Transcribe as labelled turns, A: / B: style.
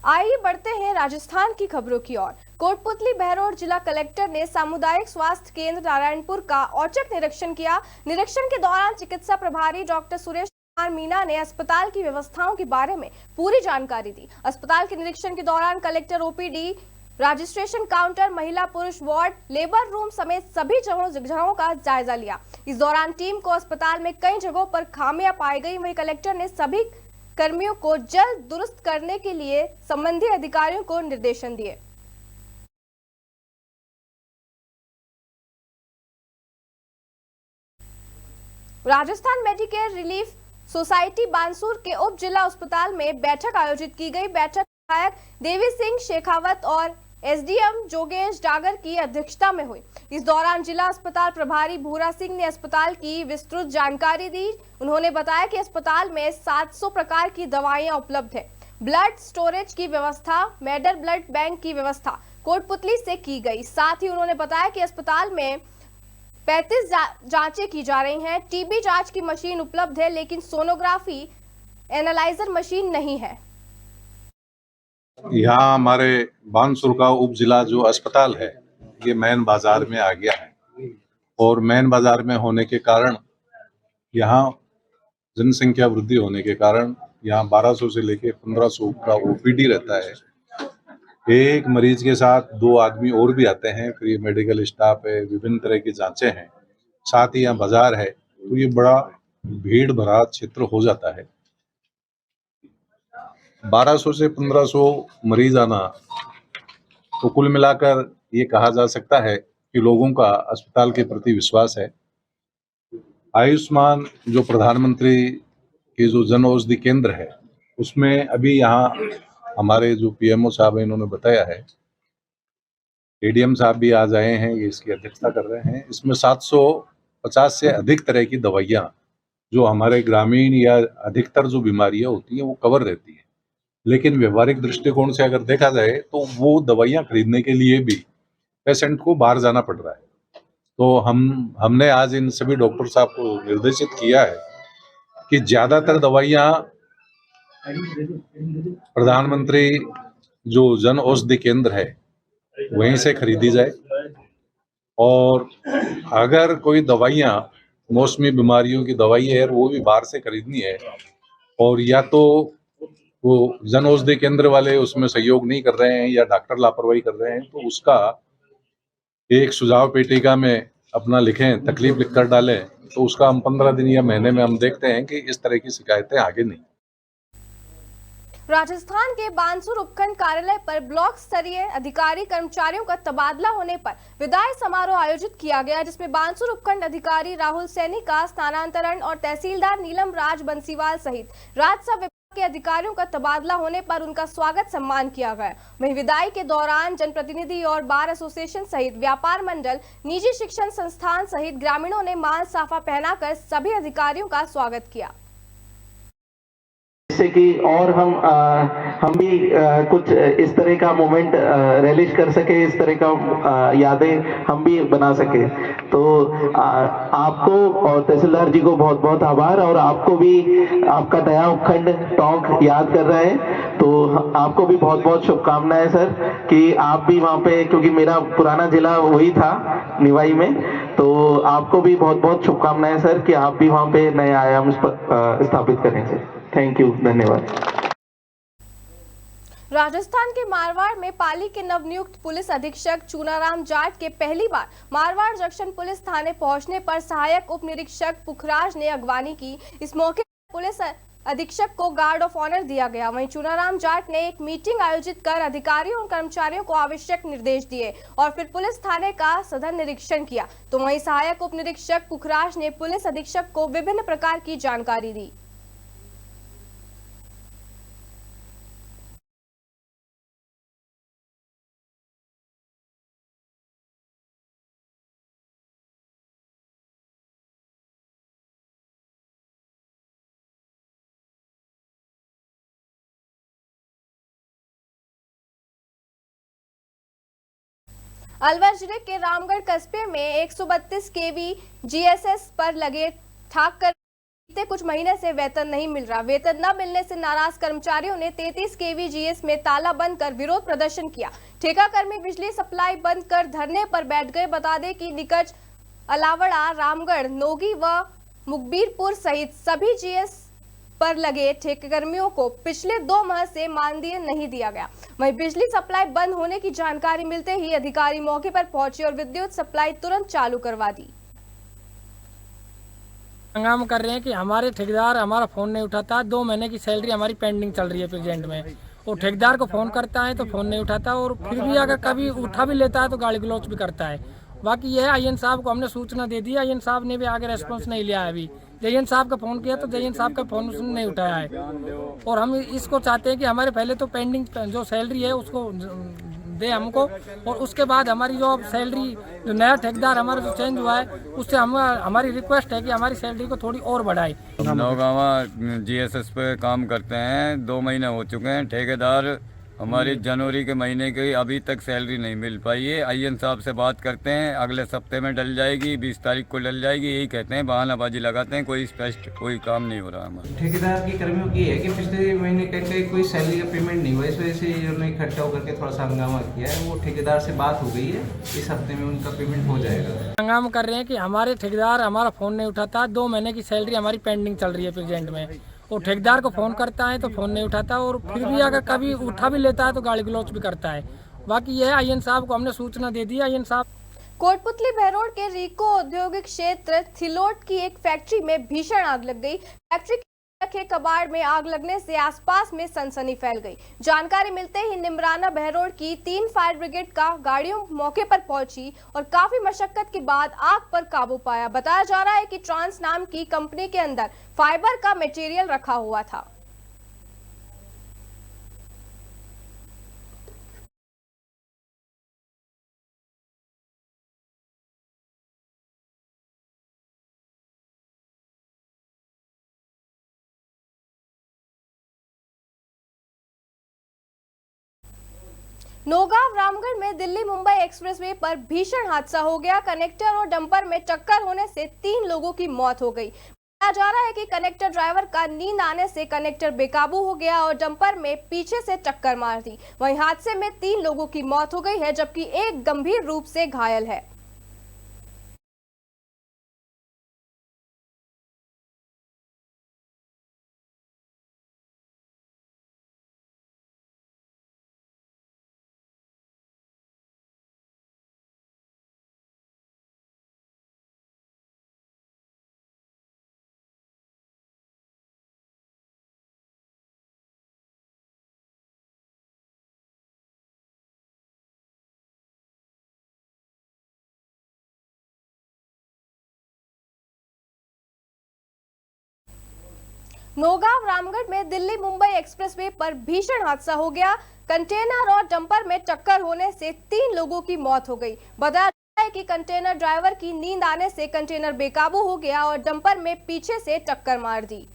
A: आइए बढ़ते हैं राजस्थान की खबरों की ओर। कोटपुतली बहरौर जिला कलेक्टर ने सामुदायिक स्वास्थ्य केंद्र नारायणपुर का औचक निरीक्षण किया। निरीक्षण के दौरान चिकित्सा प्रभारी डॉक्टर सुरेश कुमार मीना ने अस्पताल की व्यवस्थाओं के बारे में पूरी जानकारी दी। अस्पताल के निरीक्षण के दौरान कलेक्टर ओपीडी, रजिस्ट्रेशन काउंटर, महिला पुरुष वार्ड, लेबर रूम समेत सभी जगहों का जायजा लिया। इस दौरान टीम को अस्पताल में कई जगहों पर खामियां पाई गई। वहीं कलेक्टर ने सभी कर्मियों को जल्द दुरुस्त करने के लिए संबंधित अधिकारियों को निर्देशन दिए। Rajasthan Medicare relief society Bansur के उप जिला अस्पताल में बैठक आयोजित की गई। बैठक विधायक देवी सिंह शेखावत और एसडीएम जोगेश डागर की अध्यक्षता में हुई। इस दौरान जिला अस्पताल प्रभारी भूरा सिंह ने अस्पताल की विस्तृत जानकारी दी। उन्होंने बताया कि अस्पताल में 700 प्रकार की दवाइयां उपलब्ध है। ब्लड स्टोरेज की व्यवस्था, मेडर ब्लड बैंक की व्यवस्था कोटपुतली से की गई। साथ ही उन्होंने बताया कि अस्पताल में 35 जांचें की जा रही हैं। टीबी जांच की मशीन उपलब्ध है, लेकिन सोनोग्राफी एनालाइजर मशीन नहीं है।
B: यहाँ हमारे बानसूर का उप जिला जो अस्पताल है ये मैन बाजार में आ गया है और मैन बाजार में होने के कारण यहाँ जनसंख्या वृद्धि होने के कारण यहाँ 1200 से लेके 1500 का ओपीडी रहता है। एक मरीज के साथ 2 आदमी और भी आते हैं, फिर ये मेडिकल स्टाफ है, विभिन्न तरह की जांचें हैं, साथ ही यहाँ बाजार है, तो ये बड़ा भीड़ भरा क्षेत्र हो जाता है। 1200 से 1500 मरीज आना, तो कुल मिलाकर ये कहा जा सकता है कि लोगों का अस्पताल के प्रति विश्वास है। आयुष्मान जो प्रधानमंत्री के जो जन औषधि केंद्र है उसमें अभी यहाँ हमारे जो पीएमओ साहब हैं इन्होंने बताया है, एडीएम साहब भी आज आए हैं, ये इसकी अध्यक्षता कर रहे हैं। इसमें 750 से अधिक तरह की दवाइयाँ जो हमारे ग्रामीण या अधिकतर जो बीमारियाँ होती हैं वो कवर रहती हैं, लेकिन व्यवहारिक दृष्टिकोण से अगर देखा जाए तो वो दवाइयाँ खरीदने के लिए भी पेशेंट को बाहर जाना पड़ रहा है। तो हमने आज इन सभी डॉक्टर साहब को निर्देशित किया है कि ज़्यादातर दवाइयाँ प्रधानमंत्री जो जन औषधि केंद्र है वहीं से खरीदी जाए, और अगर कोई दवाइयाँ मौसमी बीमारियों की दवाई है वो भी बाहर से खरीदनी है और या तो वो जन औषधि केंद्र वाले उसमें सहयोग नहीं कर रहे हैं या डॉक्टर लापरवाही कर रहे हैं, तो उसका एक सुझाव पेटिका में अपना लिखें, तकलीफ लिखकर डालें, तो उसका हम 15 दिन या महीने में हम देखते हैं कि इस तरह की शिकायतें आगे नहीं।
A: राजस्थान के बानसूर उपखंड कार्यालय पर ब्लॉक स्तरीय अधिकारी कर्मचारियों का तबादला होने पर विदाई समारोह आयोजित किया गया, जिसमें बानसूर उपखंड अधिकारी राहुल सैनी का स्थानांतरण और तहसीलदार नीलम राज बंसीवाल सहित राजस्व विभाग के अधिकारियों का तबादला होने पर उनका स्वागत सम्मान किया गया। वहीं विदाई के दौरान जनप्रतिनिधि और बार एसोसिएशन सहित व्यापार मंडल, निजी शिक्षण संस्थान सहित ग्रामीणों ने माल साफा पहनाकर सभी अधिकारियों का स्वागत किया,
C: जिससे कि और हम भी कुछ इस तरह का मोमेंट रिलीज कर सके, इस तरह का यादें हम भी बना सके। तो आपको और तहसीलदार जी को बहुत बहुत आभार, और आपको भी आपका नया उपखंड टोंक याद कर रहे हैं, तो आपको भी बहुत बहुत शुभकामनाएं सर, कि आप भी वहाँ पे, क्योंकि मेरा पुराना जिला वही था निवाई में, तो आपको भी बहुत बहुत शुभकामनाएं सर कि आप भी वहाँ पे नए आयाम स्थापित करें सर। थैंक यू, धन्यवाद।
A: राजस्थान के मारवाड़ में पाली के नवनियुक्त पुलिस अधीक्षक चूनाराम जाट के पहली बार मारवाड़ जंक्शन पुलिस थाने पहुंचने पर सहायक उप निरीक्षक पुखराज ने अगवानी की। इस मौके पर पुलिस अधीक्षक को गार्ड ऑफ ऑनर दिया गया। वहीं चूनाराम जाट ने एक मीटिंग आयोजित कर अधिकारियों और कर्मचारियों को आवश्यक निर्देश दिए और फिर पुलिस थाने का सघन निरीक्षण किया। तो वहीं सहायक उप निरीक्षक पुखराज ने पुलिस अधीक्षक को विभिन्न प्रकार की जानकारी दी। अलवर जिले के रामगढ़ कस्बे में 132 केवी जीएसएस पर लगे ठाक कर बीतते कुछ महीने से वेतन नहीं मिल रहा। वेतन न मिलने से नाराज कर्मचारियों ने 33 केवीजीएस में ताला बंद कर विरोध प्रदर्शन किया। ठेका कर्मी बिजली सप्लाई बंद कर धरने पर बैठ गए। बता दें कि निकट, अलावड़ा, रामगढ़, नोगी व मुखबिरपुर सहित सभी जीएस पर लगे ठेकेकर्मियों को पिछले 2 माह से मानदेय नहीं दिया गया। वहीं बिजली सप्लाई बंद होने की जानकारी मिलते ही अधिकारी मौके पर पहुंचे और विद्युत सप्लाई तुरंत चालू करवा दी।
D: हंगामा कर रहे हैं कि हमारे ठेकेदार हमारा फोन नहीं उठाता। 2 महीने की सैलरी हमारी पेंडिंग चल रही है प्रेजेंट में। वो ठेकेदार को फोन करता है तो फोन नहीं उठाता, और फिर भी अगर कभी उठा भी लेता है तो गाली गलौच भी करता है। बाकी यह आईएन साहब को हमने सूचना दे दी, आईएन साहब ने भी आगे रेस्पॉन्स नहीं लिया है। अभी जयन साहब का फोन किया तो जयन साहब का फोन उसने नहीं उठाया है। और हम इसको चाहते हैं कि हमारे पहले तो पेंडिंग जो सैलरी है उसको दे हमको, और उसके बाद हमारी जो सैलरी, जो नया ठेकेदार हमारा जो चेंज हुआ है उससे हमारी रिक्वेस्ट है कि हमारी सैलरी को थोड़ी और बढ़ाए।
E: नौगावा जीएसएस पे काम करते हैं, 2 महीने हो चुके हैं। ठेकेदार हमारी जनवरी के महीने की अभी तक सैलरी नहीं मिल पाई है। आईएन साहब से बात करते हैं, अगले सप्ते में डल जाएगी, 20 तारीख को डल जाएगी, यही कहते हैं, बहानाबाजी लगाते हैं। कोई स्पष्ट कोई काम नहीं हो रहा हमारा।
F: ठेकेदार की कर्मियों की है कि पिछले महीने कहते कोई सैलरी का पेमेंट नहीं हुआ, इस वजह से उन्होंने इकट्ठा होकर के थोड़ा सा हंगामा किया है। वो ठेकेदार से बात हो गई है, इस हफ्ते में उनका पेमेंट हो जाएगा।
D: हंगामा कर रहे हैं कि हमारे ठेकेदार हमारा फोन नहीं उठाता। 2 महीने की सैलरी हमारी पेंडिंग चल रही है प्रेजेंट में। वो ठेकेदार को फोन करता है तो फोन नहीं उठाता, और फिर भी अगर कभी उठा भी लेता है तो गाली गलौच भी करता है। बाकी यह आईएन साहब को हमने सूचना दे दी। आईएन साहब
A: कोटपुतली बहरोड के रीको औद्योगिक क्षेत्र थिलोट की एक फैक्ट्री में भीषण आग लग गई। फैक्ट्री के कबाड़ में आग लगने से आसपास में सनसनी फैल गई। जानकारी मिलते ही निमराना बहरोड की 3 फायर ब्रिगेड का गाड़ियों मौके पर पहुंची और काफी मशक्कत के बाद आग पर काबू पाया। बताया जा रहा है कि ट्रांस नाम की कंपनी के अंदर फाइबर का मटेरियल रखा हुआ था। नौगांव रामगढ़ में दिल्ली मुंबई एक्सप्रेसवे पर भीषण हादसा हो गया। कनेक्टर और डंपर में टक्कर होने से 3 लोगों की मौत हो गई। बताया जा रहा है कि कनेक्टर ड्राइवर का नींद आने से कनेक्टर बेकाबू हो गया और डंपर में पीछे से टक्कर मार दी। वहीं हादसे में 3 लोगों की मौत हो गई है, जबकि एक गंभीर रूप से घायल है। नौगांव रामगढ़ में दिल्ली मुंबई एक्सप्रेसवे पर भीषण हादसा हो गया। कंटेनर और डंपर में टक्कर होने से 3 लोगों की मौत हो गई। बताया जा रहा है कि कंटेनर ड्राइवर की नींद आने से कंटेनर बेकाबू हो गया और डंपर में पीछे से टक्कर मार दी।